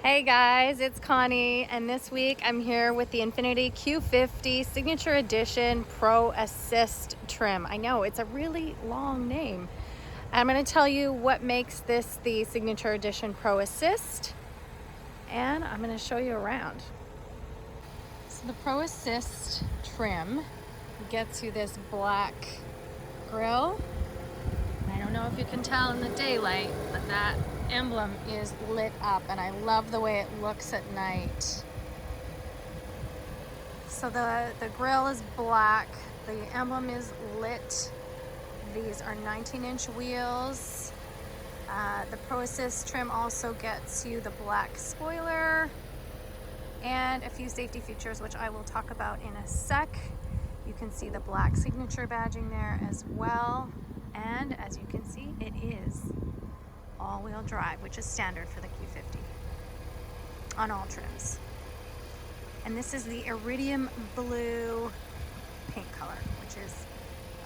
Hey guys, it's Connie, and this week I'm here with the Infiniti Q50 Signature Edition Pro Assist trim. I know, it's a really long name. I'm going to tell you what makes this the Signature Edition Pro Assist, and I'm going to show you around. So the Pro Assist trim gets you this black grille. I don't know if you can tell in the daylight, but that emblem is lit up, and I love the way it looks at night. So the grille is black, the emblem is lit. These are 19-inch wheels. The Pro Assist trim also gets you the black spoiler and a few safety features, which I will talk about in a sec. You can see the black signature badging there as well. And as you can see, it is all-wheel drive, which is standard for the Q50 on all trims. And this is the iridium blue paint color, which is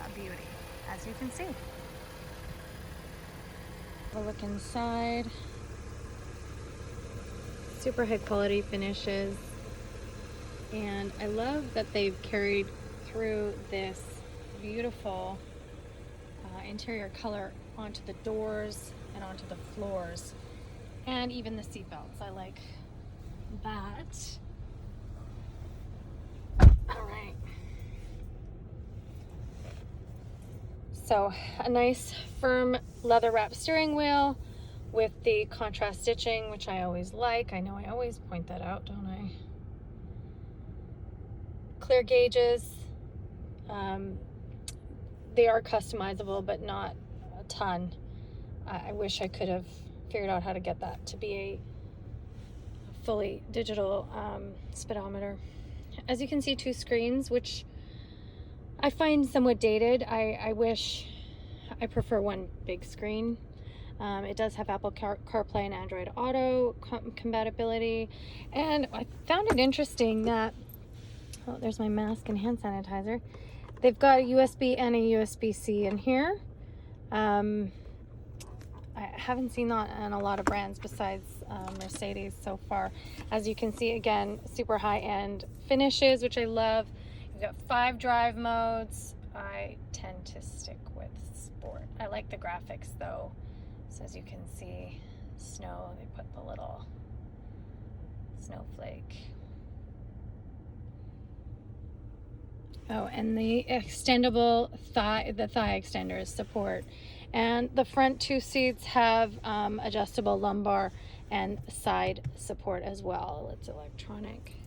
a beauty, as you can see. We'll look inside. Super high quality finishes. And I love that they've carried through this beautiful interior color onto the doors and onto the floors, and even the seat belts. I like that. All right. So a nice firm leather wrap steering wheel with the contrast stitching, which I always like. I know I always point that out, don't I? Clear gauges. They are customizable, but not a ton. I wish I could have figured out how to get that to be a fully digital speedometer. As you can see, 2 screens, which I find somewhat dated. I prefer one big screen. It does have Apple CarPlay and Android Auto compatibility. And I found it interesting that, oh, there's my mask and hand sanitizer. They've got a USB and a USB-C in here. I haven't seen that on a lot of brands besides Mercedes so far. As you can see, again, super high-end finishes, which I love. You've got 5 drive modes. I tend to stick with sport. I like the graphics though. So as you can see, snow, they put the little snowflake. Oh, and the extendable thigh extenders support. And the front 2 seats have adjustable lumbar and side support as well. It's electronic.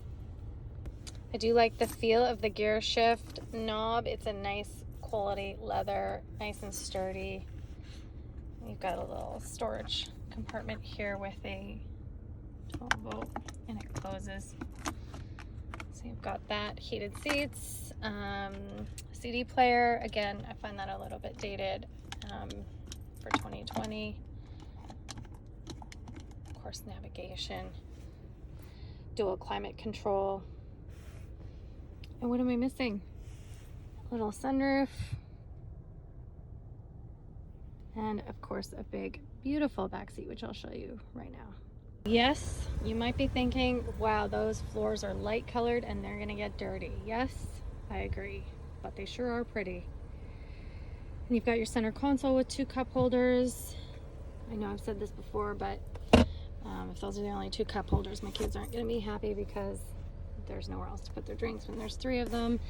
I do like the feel of the gear shift knob. It's a nice quality leather, nice and sturdy. You've got a little storage compartment here with a 12-volt, and it closes. So you've got that, heated seats, CD player. Again, I find that a little bit dated for 2020. Of course, navigation, dual climate control. And what am I missing? Little sunroof. And of course, a big, beautiful back seat, which I'll show you right now. Yes, you might be thinking, wow, those floors are light colored and they're gonna get dirty. Yes, I agree, but they sure are pretty. And you've got your center console with 2 cup holders. I know I've said this before, but if those are the only 2 cup holders, my kids aren't gonna be happy because there's nowhere else to put their drinks when there's 3 of them.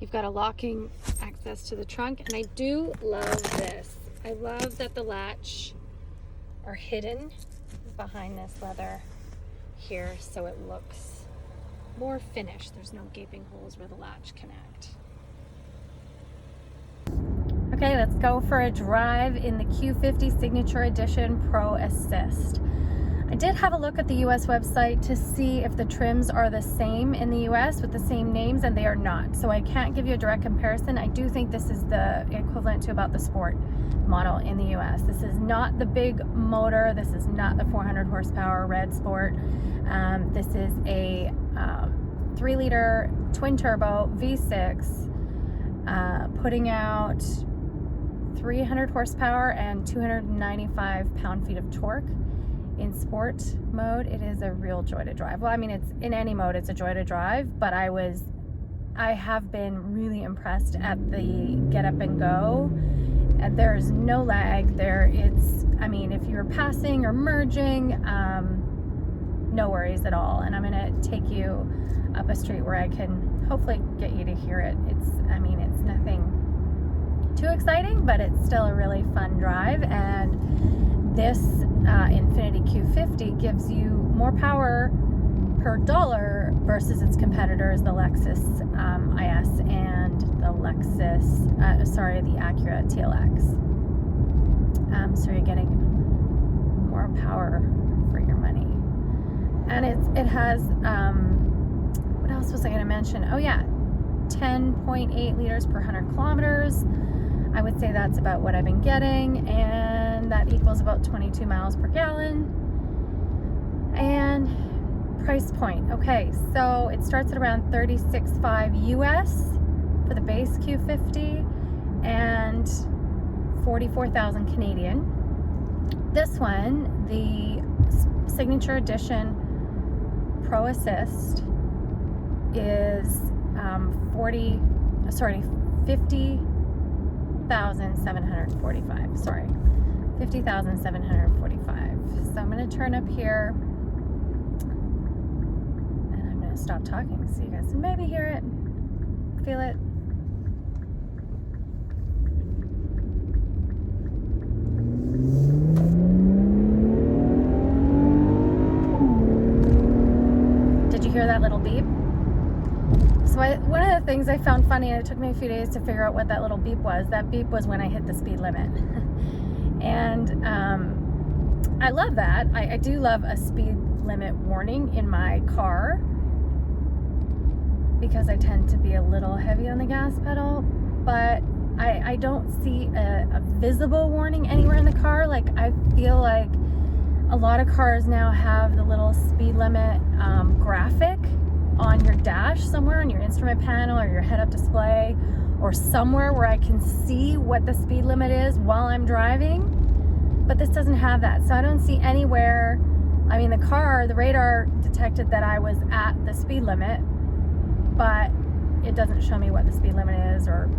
You've got a locking access to the trunk, and I do love this. I love that the latch are hidden behind this leather here, so it looks more finished. There's no gaping holes where the latch connect. Okay, let's go for a drive in the Q50 Signature Edition Pro Assist. I did have a look at the US website to see if the trims are the same in the US with the same names, and they are not. So I can't give you a direct comparison. I do think this is the equivalent to about the Sport model in the US. This is not the big motor. This is not the 400 horsepower Red Sport. This is a 3-liter twin turbo V6 putting out 300 horsepower and 295 pound-feet of torque. in sport mode, it is a real joy to drive. Well, I mean, it's in any mode, it's a joy to drive, but I have been really impressed at the get up and go. And there's no lag there. I mean, if you're passing or merging, no worries at all. And I'm gonna take you up a street where I can hopefully get you to hear it. I mean, it's nothing too exciting, but it's still a really fun drive. And this Infiniti Q50 gives you more power per dollar versus its competitors, the Lexus IS and the the Acura TLX. So you're getting more power for your money. And it has, what else was I going to mention? Oh yeah, 10.8 liters per 100 kilometers. I would say that's about what I've been getting, and that equals about 22 miles per gallon. And price point. Okay, so it starts at around $36.5 US for the base Q50 and 44,000 Canadian. This one, the Signature Edition Pro Assist, is 50,745. Sorry, 50,745. So I'm going to turn up here. Stop talking so you guys can maybe hear it, feel it. Did you hear that little beep? So one of the things I found funny, and it took me a few days to figure out what that little beep was. That beep was when I hit the speed limit. And I love that. I do love a speed limit warning in my car, because I tend to be a little heavy on the gas pedal, but I don't see a visible warning anywhere in the car. Like, I feel like a lot of cars now have the little speed limit graphic on your dash somewhere, on your instrument panel or your head-up display, or somewhere where I can see what the speed limit is while I'm driving. But this doesn't have that, so I don't see anywhere. I mean, the radar detected that I was at the speed limit, but it doesn't show me what the speed limit is or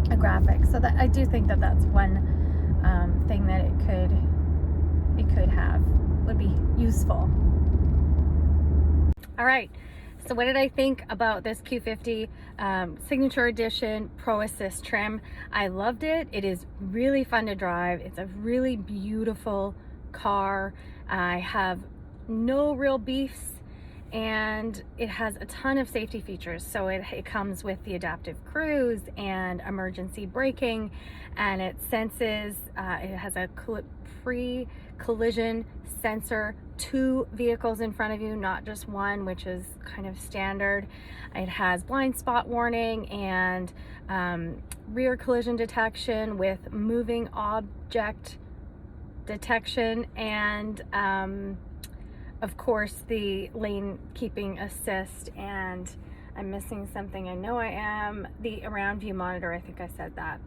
a graphic. So that, I do think that that's one thing that it could have, would be useful. All right, so what did I think about this Q50 Signature Edition Pro Assist trim? I loved it. It is really fun to drive. It's a really beautiful car. I have no real beefs, and it has a ton of safety features. So it comes with the adaptive cruise and emergency braking, and it senses, it has a pre-collision sensor, 2 vehicles in front of you, not just one, which is kind of standard. It has blind spot warning and rear collision detection with moving object detection, and of course the lane keeping assist, and I'm missing something, I know I am, the around view monitor, I think I said that.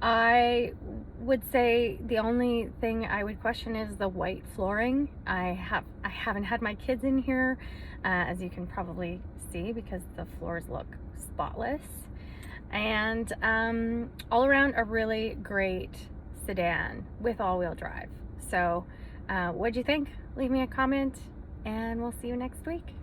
I would say the only thing I would question is the white flooring. I haven't had my kids in here, as you can probably see, because the floors look spotless. And all around a really great sedan with all-wheel drive. So what'd you think? Leave me a comment, and we'll see you next week.